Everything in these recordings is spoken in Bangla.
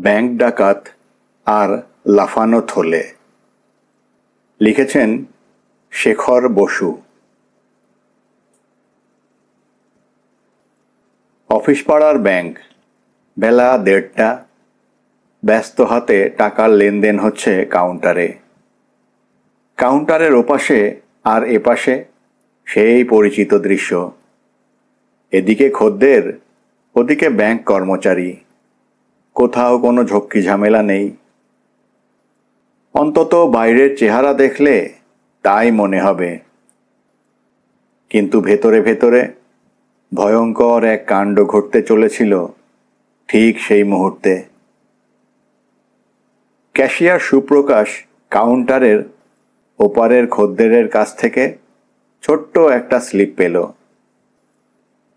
ব্যাংক ডাকাত আর লাফানো থলে। লিখেছেন শেখর বসু। অফিস পাড়ার ব্যাংক, বেলা 1:30। ব্যস্ত হাতে টাকার লেনদেন হচ্ছে কাউন্টারে। কাউন্টারের ওপাশে আর এপাশে সেই পরিচিত দৃশ্য। এদিকে খদ্দের, ওদিকে ব্যাংক কর্মচারী। কোথাও কোনো ঝক্কি ঝামেলা নেই। অন্তত বাইরের চেহারা দেখলে তাই মনে হবে, কিন্তু ভেতরে ভেতরে ভয়ঙ্কর এক কাণ্ড ঘটতে চলেছিল ঠিক সেই মুহূর্তে। ক্যাশিয়ার সুপ্রকাশ কাউন্টারের ওপারের খদ্দেরের কাছ থেকে ছোট্ট একটা স্লিপ পেল।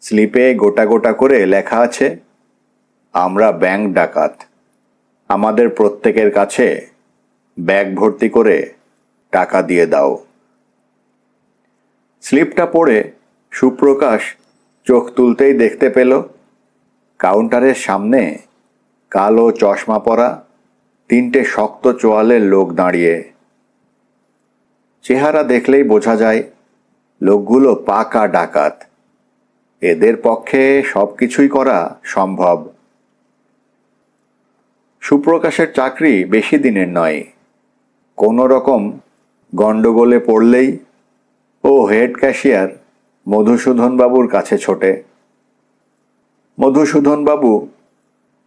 স্লিপে গোটা গোটা করে লেখা আছে, আমরা ব্যাংক ডাকাত, আমাদের প্রত্যেকের কাছে ব্যাগ ভর্তি করে টাকা দিয়ে দাও। স্লিপটা পড়ে সুপ্রকাশ চোখ তুলতেই দেখতে পেল কাউন্টারের সামনে কালো চশমা পরা 3টে শক্ত চোয়ালের লোক দাঁড়িয়ে। চেহারা দেখলেই বোঝা যায় লোকগুলো পাকা ডাকাত। এদের পক্ষে সবকিছুই করা সম্ভব। সুপ্রকাশের চাকরি বেশি দিনের নয়। কোনো রকম গণ্ডগোলে পড়লেই ও হেড ক্যাশিয়ার মধুসূদনবাবুর কাছে ছোটে। মধুসূদনবাবু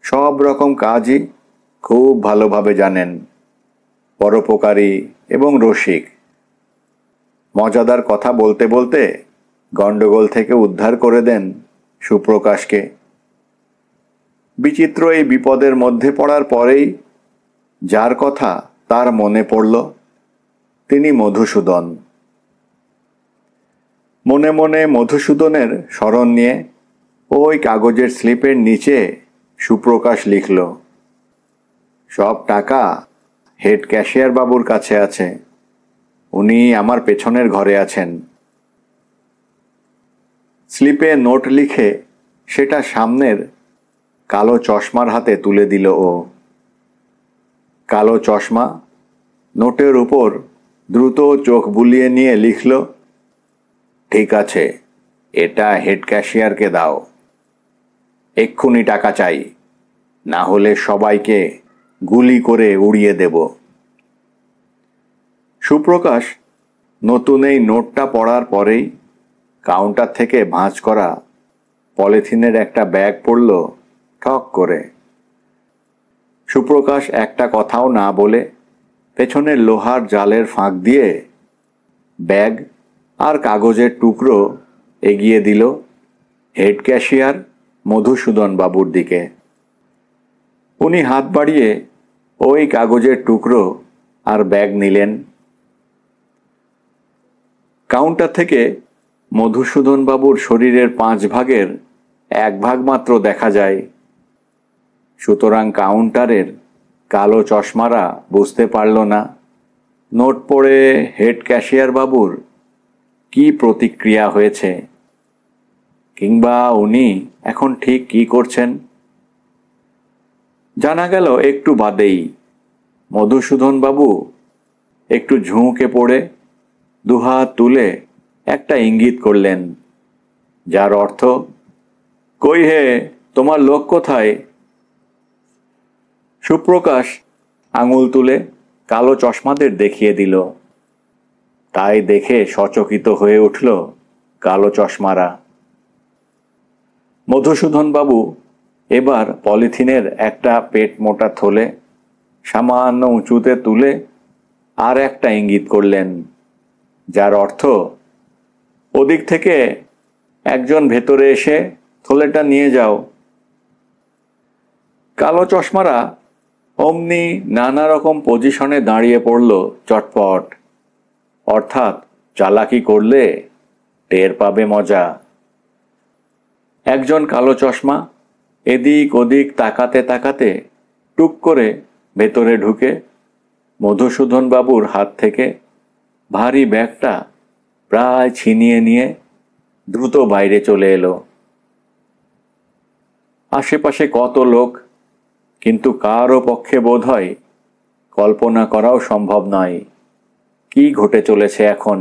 সব রকম কাজই খুব ভালোভাবে জানেন, পরোপকারী এবং রসিক। মজাদার কথা বলতে বলতে গণ্ডগোল থেকে উদ্ধার করে দেন সুপ্রকাশকে। বিচিত্র এই বিপদের মধ্যে পড়ার পরেই যার কথা তার মনে পড়ল, তিনি মধুসূদন। মনে মনে মধুসূদনের স্মরণ নিয়ে ওই কাগজের স্লিপের নিচে সুপ্রকাশ লিখল, সব টাকা হেড ক্যাশিয়ার বাবুর কাছে আছে, উনি আমার পেছনের ঘরে আছেন। স্লিপে নোট লিখে সেটা সামনের কালো চশমার হাতে তুলে দিল ও। কালো চশমা নোটের উপর দ্রুত চোখ বুলিয়ে নিয়ে লিখল, ঠিক আছে, এটা হেড ক্যাশিয়ারকে দাও, এক্ষুনি টাকা চাই, না হলে সবাইকে গুলি করে উড়িয়ে দেব। সুপ্রকাশ নতুন এই নোটটা পড়ার পরেই কাউন্টার থেকে ভাঁজ করা পলিথিনের একটা ব্যাগ পড়ল ঠক করে। সুপ্রকাশ একটা কথাও না বলে পেছনের লোহার জালের ফাঁক দিয়ে ব্যাগ আর কাগজের টুকরো এগিয়ে দিল হেড ক্যাশিয়ার মধুসূদন বাবুর দিকে। উনি হাত বাড়িয়ে ওই কাগজের টুকরো আর ব্যাগ নিলেন। কাউন্টার থেকে মধুসূদন বাবুর শরীরের 5 ভাগের 1 ভাগ মাত্র দেখা যায়। সুতরাং কাউন্টারের কালো চশমারা বুঝতে পারল না নোট পড়ে হেড ক্যাশিয়ার বাবুর কি প্রতিক্রিয়া হয়েছে, কিংবা উনি এখন ঠিক কি করছেন। জানা গেল একটু বাদেই মধুসূদন বাবু একটু ঝুঁকে পড়ে দুহাত তুলে একটা ইঙ্গিত করলেন, যার অর্থ, কই হে, তোমার লোক কোথায়? সুপ্রকাশ আঙুল তুলে কালো চশমাদের দেখিয়ে দিল। তাই দেখে সচকিত হয়ে উঠল কালো চশমারা। মধুসূদন বাবু এবার পলিথিনের একটা পেট মোটা থলে সামান্য উঁচুতে তুলে আর একটা ইঙ্গিত করলেন, যার অর্থ, ওদিক থেকে একজন ভেতরে এসে থলেটা নিয়ে যাও। কালো চশমারা অমনি নানা রকম পজিশনে দাঁড়িয়ে পড়ল চটপট। অর্থাৎ চালাকি করলে টের পাবে মজা। একজন কালো চশমা এদিক ওদিক তাকাতে তাকাতে টুক করে ভেতরে ঢুকে মধুসূদন বাবুর হাত থেকে ভারী ব্যাগটা প্রায় ছিনিয়ে নিয়ে দ্রুত বাইরে চলে এলো। আশেপাশে কত লোক, কিন্তু কারও পক্ষে বোধ হয় কল্পনা করাও সম্ভব নয় কি ঘটে চলেছে এখন।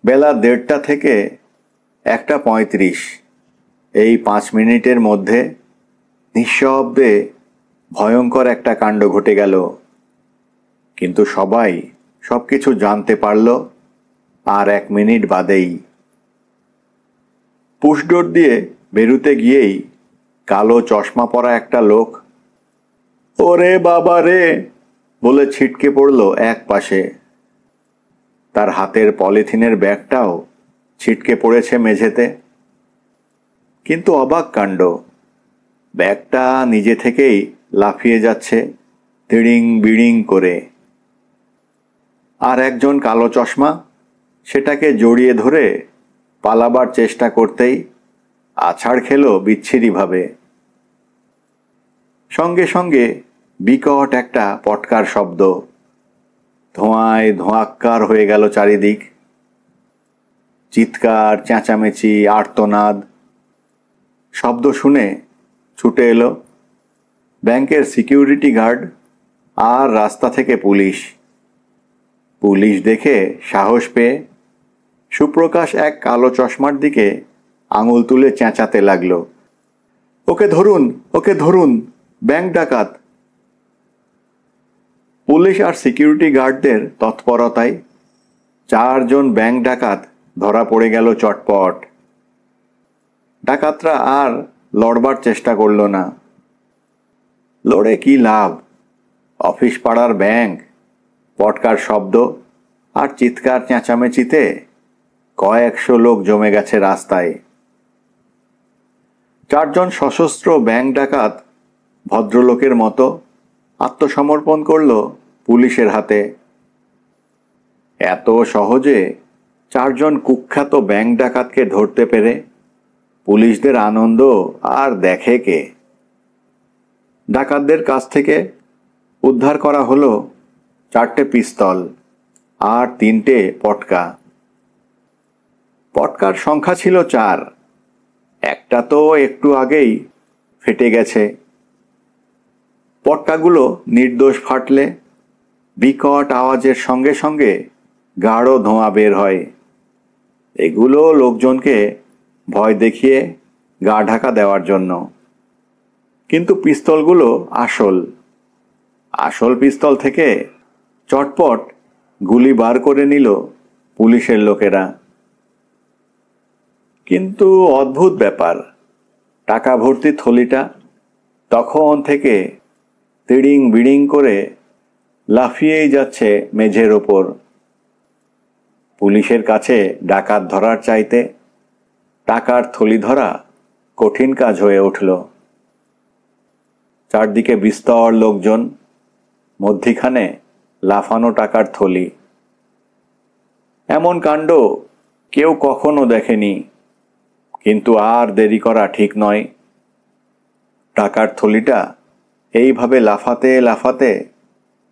বেলা 1:30 থেকে 1:35, এই 5 মিনিটের মধ্যে নিঃশব্দে ভয়ঙ্কর একটা কাণ্ড ঘটে গেল। কিন্তু সবাই সবকিছু জানতে পারল আর 1 মিনিট বাদেই। পুশডোর দিয়ে বেরুতে গিয়েই কালো চশমা পরা একটা লোক ওরে বাবা রে বলে ছিটকে পড়ল এক পাশে। তার হাতের পলিথিনের ব্যাগটাও ছিটকে পড়েছে মেঝেতে। কিন্তু অবাক কাণ্ড, ব্যাগটা নিজে থেকেই লাফিয়ে যাচ্ছে তিড়িং বিড়িং করে। আর একজন কালো চশমা সেটাকে জড়িয়ে ধরে পালাবার চেষ্টা করতেই আছাড় খেল বিচ্ছিরিভাবে। সঙ্গে সঙ্গে বিকট একটা পটকার শব্দ, ধোঁয়ায় ধোঁয়াক্কার হয়ে গেল চারিদিক। চিৎকার, চেঁচামেচি, আর্তনাদ। শব্দ শুনে ছুটে এলো ব্যাংকের সিকিউরিটি গার্ড আর রাস্তা থেকে পুলিশ। পুলিশ দেখে সাহস পেয়ে সুপ্রকাশ এক কালো চশমার দিকে আঙুল তুলে চেঁচাতে লাগলো, ওকে ধরুন, ওকে ধরুন, ব্যাংক ডাকাত। পুলিশ আর সিকিউরিটি গার্ডদের তৎপরতায় 4 জন ব্যাংক ডাকাত ধরা পড়ে গেল চটপট। ডাকাতরা আর লড়বার চেষ্টা করল না। লড়ে কি লাভ? অফিস পাড়ার ব্যাংক, পটকার শব্দ আর চিৎকার চেঁচামেচিতে কয়েকশো লোক জমে গেছে রাস্তায়। 4 জন সশস্ত্র ব্যাংক ডাকাত ভদ্রলোকের মতো আত্মসমর্পণ করল পুলিশের হাতে। এত সহজে 4 জন কুখ্যাত ব্যাংক ডাকাতকে ধরতে পেরে পুলিশদের আনন্দ আর দেখে কে? ডাকাতদের কাছ থেকে উদ্ধার করা হলো 4টে পিস্তল আর 3টে পটকা। পটকার সংখ্যা ছিল 4, একটা তো একটু আগেই ফেটে গেছে। পটকাগুলো নির্দোষ ফাটলে বিকট আওয়াজের সঙ্গে সঙ্গে গাঢ় ধোঁয়া বের হয়। এগুলো লোকজনকে ভয় দেখিয়ে গা ঢাকা দেওয়ার জন্য। কিন্তু পিস্তলগুলো আসল পিস্তল থেকে চটপট গুলি বার করে নিল পুলিশের লোকেরা। কিন্তু অদ্ভুত ব্যাপার, টাকা ভর্তি থলিটা তখন থেকে তিড়িং বিড়িং করে লাফিয়েই যাচ্ছে মেঝের ওপর। পুলিশের কাছে ডাকাত ধরার চাইতে টাকার থলি ধরা কঠিন কাজ হয়ে উঠল। চারদিকে বিস্তর লোকজন, মধ্যিখানে লাফানো টাকার থলি। এমন কাণ্ড কেউ কখনো দেখেনি। কিন্তু আর দেরি করা ঠিক নয়। টাকার থলিটা এইভাবে লাফাতে লাফাতে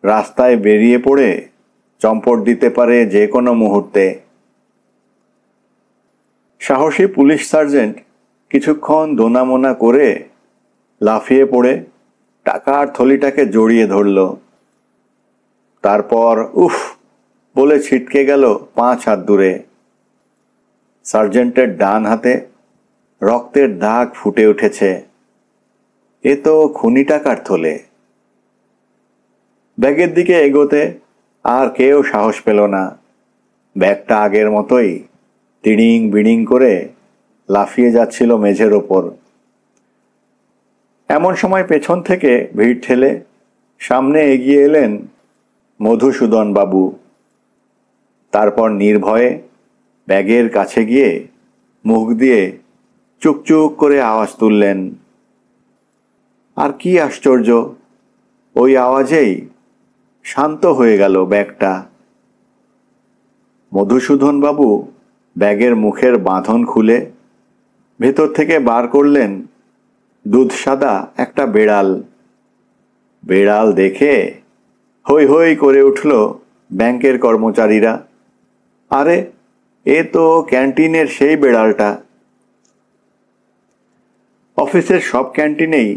রাস্তায় বেরিয়ে পড়ে চম্পট দিতে পারে যে কোনো মুহূর্তে। সাহসী পুলিশ সার্জেন্ট কিছুক্ষণ দোনামোনা করে লাফিয়ে পড়ে টাকার থলিটাকে জড়িয়ে ধরল। তারপর উফ বলে ছিটকে গেল 5 হাত দূরে। সার্জেন্টের ডান হাতে রক্তের দাগ ফুটে উঠেছে। এ তো খুনি টাকার থলে। ব্যাগের দিকে এগোতে আর কেউ সাহস পেল না। ব্যাগটা আগের মতোই তিড়িং বিড়িং করে লাফিয়ে যাচ্ছিল মেঝের ওপর। এমন সময় পেছন থেকে ভিড় ঠেলে সামনে এগিয়ে এলেন মধুসূদন বাবু। তারপর নির্ভয়ে ব্যাগের কাছে গিয়ে মুখ দিয়ে চুকচুক করে আওয়াজ তুললেন। আর কি আশ্চর্য, ওই আওয়াজেই শান্ত হয়ে গেল ব্যাগটা। মধুসূদন বাবু ব্যাগের মুখের বাঁধন খুলে ভেতর থেকে বার করলেন দুধ সাদা একটা বেড়াল। বেড়াল দেখে হৈ হৈ করে উঠল ব্যাংকের কর্মচারীরা। আরে এ তো ক্যান্টিনের সেই বেড়ালটা। অফিসের সব ক্যান্টিনেই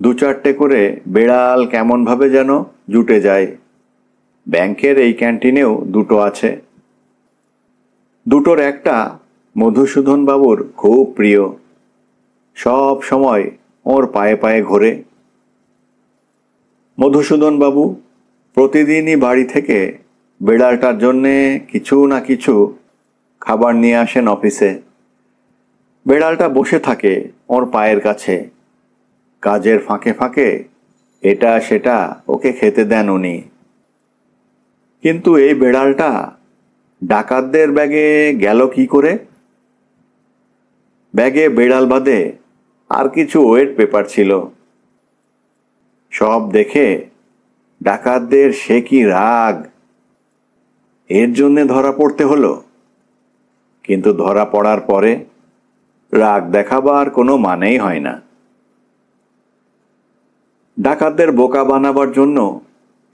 2-4টে করে বেড়াল কেমনভাবে যেন জুটে যায়। ব্যাংকের এই ক্যান্টিনেও 2টো আছে। 2টোর একটা মধুসূদন বাবুর খুব প্রিয়, সব সময় ওর পায়ে পায়ে ঘোরে। মধুসূদন বাবু প্রতিদিনই বাড়ি থেকে বেড়ালটার জন্যে কিছু না কিছু খাবার নিয়ে আসেন অফিসে। বেড়ালটা বসে থাকে ওর পায়ের কাছে, কাজের ফাঁকে ফাঁকে এটা সেটা ওকে খেতে দেন উনি। কিন্তু এই বেড়ালটা ডাকাতদের ব্যাগে গেল কি করে? ব্যাগে বেড়াল বাদে আর কিছু ওয়েট পেপার ছিল। সব দেখে ডাকাতদের সে কি রাগ, এর জন্যে ধরা পড়তে হলো। কিন্তু ধরা পড়ার পরে রাগ দেখাবার কোনো মানেই হয় না। ডাকাতদের বোকা বানাবার জন্য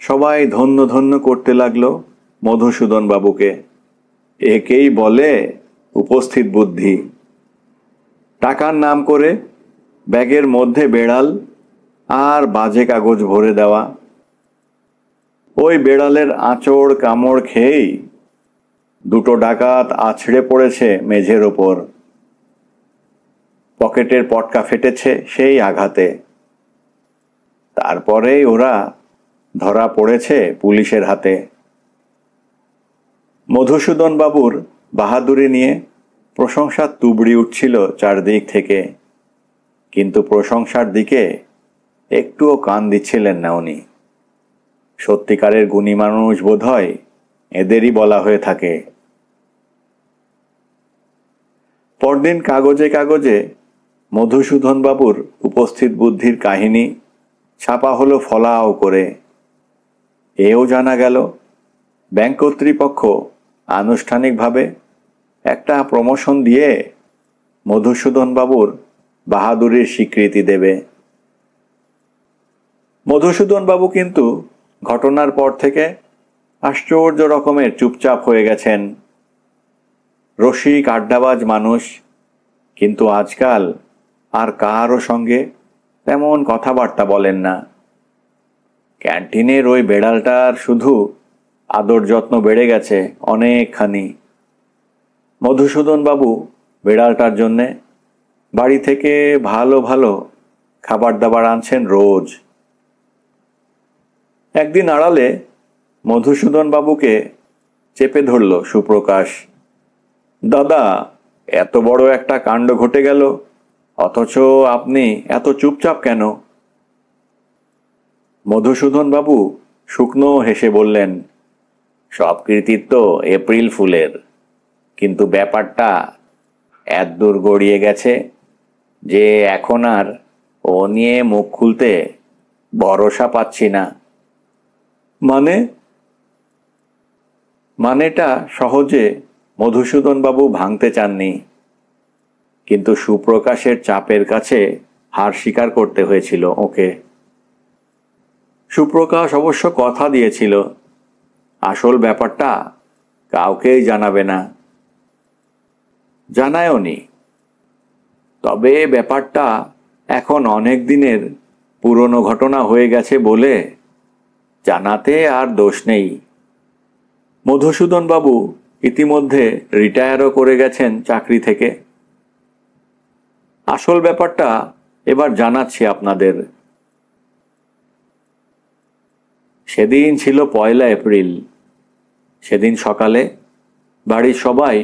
সবাই ধন্য ধন্য করতে লাগলো মধুসূদন বাবুকে। একেই বলে উপস্থিত বুদ্ধি। টাকার নাম করে ব্যাগের মধ্যে বেড়াল আর বাজে কাগজ ভরে দেওয়া। ওই বেড়ালের আঁচড় কামড় খেয়েই 2টো ডাকাত আছড়ে পড়েছে মেঝের ওপর। পকেটের পটকা ফেটেছে সেই আঘাতে। তারপরেই ওরা ধরা পড়েছে পুলিশের হাতে। মধুসূদন বাবুর বাহাদুরি নিয়ে প্রশংসার তুবড়ি উঠছিল চারদিক থেকে, কিন্তু প্রশংসার দিকে একটুও কান দিচ্ছিলেন না উনি। সত্যিকারের গুণী মানুষ বোধহয় এদেরই বলা হয়ে থাকে। পরদিন কাগজে কাগজে মধুসূদন বাবুর উপস্থিত বুদ্ধির কাহিনী ছাপা হলো ফলাও করে। এও জানা গেল ব্যাংক কর্তৃপক্ষ আনুষ্ঠানিকভাবে একটা প্রমোশন দিয়ে মধুসূদন বাবুর বাহাদুরির স্বীকৃতি দেবে। মধুসূদন বাবু কিন্তু ঘটনার পর থেকে আশ্চর্য রকমের চুপচাপ হয়ে গেছেন। রসিক আড্ডাবাজ মানুষ, কিন্তু আজকাল আর কারও সঙ্গে তেমন কথাবার্তা বলেন না। ক্যান্টিনের ওই বেড়ালটার শুধু আদর যত্ন বেড়ে গেছে অনেকখানি। মধুসূদন বাবু বেড়ালটার জন্যে বাড়ি থেকে ভালো ভালো খাবার দাবার আনছেন রোজ। একদিন আড়ালে মধুসূদন বাবুকে চেপে ধরল সুপ্রকাশ। দাদা, এত বড় একটা কাণ্ড ঘটে গেল, অথচ আপনি এত চুপচাপ কেন? মধুসূদন বাবু শুকনো হেসে বললেন, সব কৃতিত্ব এপ্রিল ফুলের, কিন্তু ব্যাপারটা এত দূর গড়িয়ে গেছে যে এখন আর ও নিয়ে মুখ খুলতে ভরসা পাচ্ছি না। মানেটা সহজে মধুসূদন বাবু ভাঙতে চাননি, কিন্তু সুপ্রকাশের চাপের কাছে হার স্বীকার করতে হয়েছিল ওকে। সুপ্রকাশ অবশ্য কথা দিয়েছিল আসল ব্যাপারটা কাউকেই জানাবে না। জানায়ওনি। তবে ব্যাপারটা এখন অনেক দিনের পুরনো ঘটনা হয়ে গেছে বলে জানাতে আর দোষ নেই। মধুসূদন বাবু ইতিমধ্যে রিটায়ারও করে গেছেন চাকরি থেকে। আসল ব্যাপারটা এবার জানাচ্ছি আপনাদের। সেদিন ছিল 1 এপ্রিল। সেদিন সকালে বাড়ির সবাই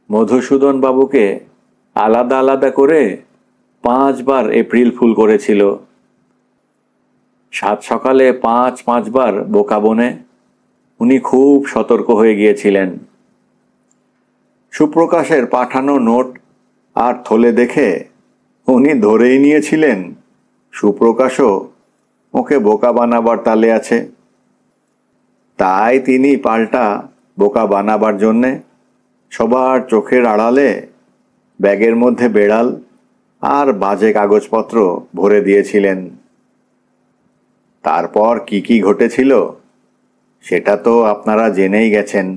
মধুসূদন বাবুকে আলাদা আলাদা করে 5 বার এপ্রিল ফুল করেছিল। সাত সকালে 5 বার বোকা বনে উনি খুব সতর্ক হয়ে গিয়েছিলেন। সুপ্রকাশের পাঠানো নোট আর থলে দেখে উনি ধরেই নিয়েছিলেন সুপ্রকাশও ওকে বোকা বানাবার তালে আছে। তাই তিনি পাল্টা বোকা বানাবার জন্যে সবার চোখের আড়ালে ব্যাগের মধ্যে বেড়াল আর বাজে কাগজপত্র ভরে দিয়েছিলেন। তারপর কি কি ঘটেছিল সেটা তো আপনারা জেনেই গেছেন।